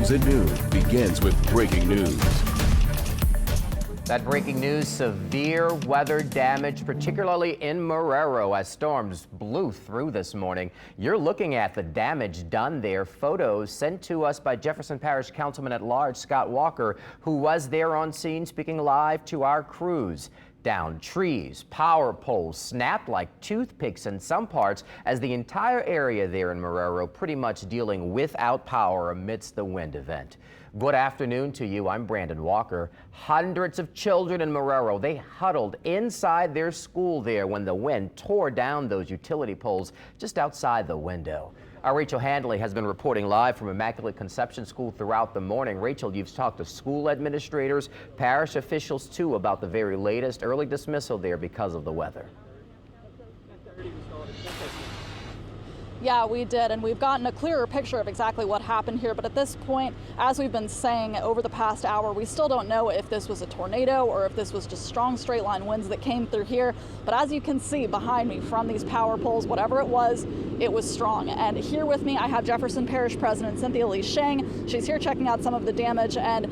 News at noon begins with breaking news. That breaking news, severe weather damage, particularly in Marrero as storms blew through this morning. You're looking at the damage done there. Photos sent to us by Jefferson Parish Councilman at Large Scott Walker, who was there on scene speaking live to our crews. Down trees, power poles snapped like toothpicks in some parts as the entire area there in Marrero pretty much dealing without power amidst the wind event. Good afternoon to you. I'm Brandon Walker. Hundreds of children in Marrero, they huddled inside their school there when the wind tore down those utility poles just outside the window. Our Rachel Handley has been reporting live from Immaculate Conception School throughout the morning. Rachel, you've talked to school administrators, parish officials too about the very latest early dismissal there because of the weather. Yeah, we did, and we've gotten a clearer picture of exactly what happened here. But at this point, as we've been saying over the past hour, we still don't know if this was a tornado or if this was just strong straight line winds that came through here. But as you can see behind me from these power poles, whatever it was strong. And here with me, I have Jefferson Parish President Cynthia Lee Sheng. She's here checking out some of the damage. And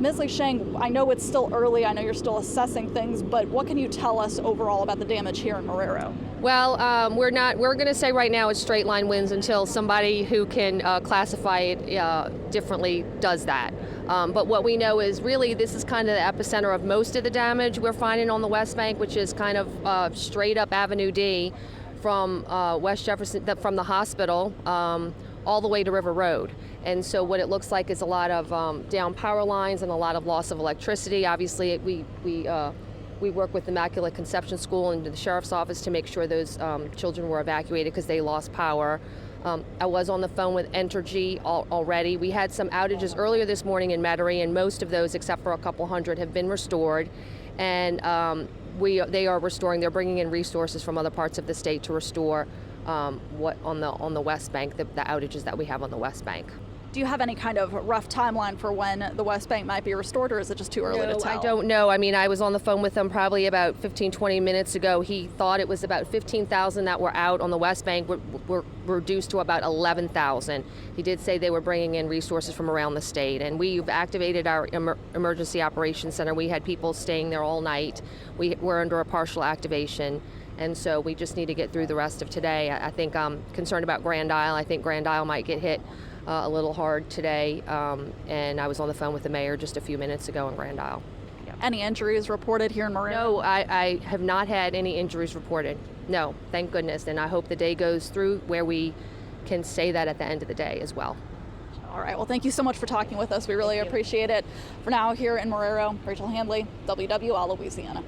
Ms. Lee Sheng, I know it's still early, I know you're still assessing things, but what can you tell us overall about the damage here in Marrero? Well, we're going to say right now it's straight line winds until somebody who can classify it differently does that. But what we know is really this is kind of the epicenter of most of the damage we're finding on the West Bank, which is kind of straight up Avenue D from West Jefferson, from the hospital all the way to River Road. And so what it looks like is a lot of down power lines and a lot of loss of electricity. Obviously, we work with Immaculate Conception School and the Sheriff's Office to make sure those children were evacuated because they lost power. I was on the phone with Entergy already. We had some outages earlier this morning in Metairie, and most of those, except for a couple hundred, have been restored. And they are restoring. They're bringing in resources from other parts of the state to restore what on the West Bank, the outages that we have on the West Bank. Do you have any kind of rough timeline for when the West Bank might be restored, or is it just too early to tell? I don't know. I mean, I was on the phone with him probably about 15-20 minutes ago. He thought it was about 15,000 that were out on the West Bank. Were reduced to about 11,000. He did say they were bringing in resources from around the state, and we've activated our emergency operations center. We had people staying there all night. We're under a partial activation. And so we just need to get through the rest of today. I think I'm concerned about Grand Isle. I think Grand Isle might get hit a little hard today. And I was on the phone with the mayor just a few minutes ago in Grand Isle. Yeah. Any injuries reported here in Marrero? No, I have not had any injuries reported. No, thank goodness. And I hope the day goes through where we can say that at the end of the day as well. All right. Well, thank you so much for talking with us. We really appreciate it. For now, here in Marrero, Rachel Handley, WWL Louisiana.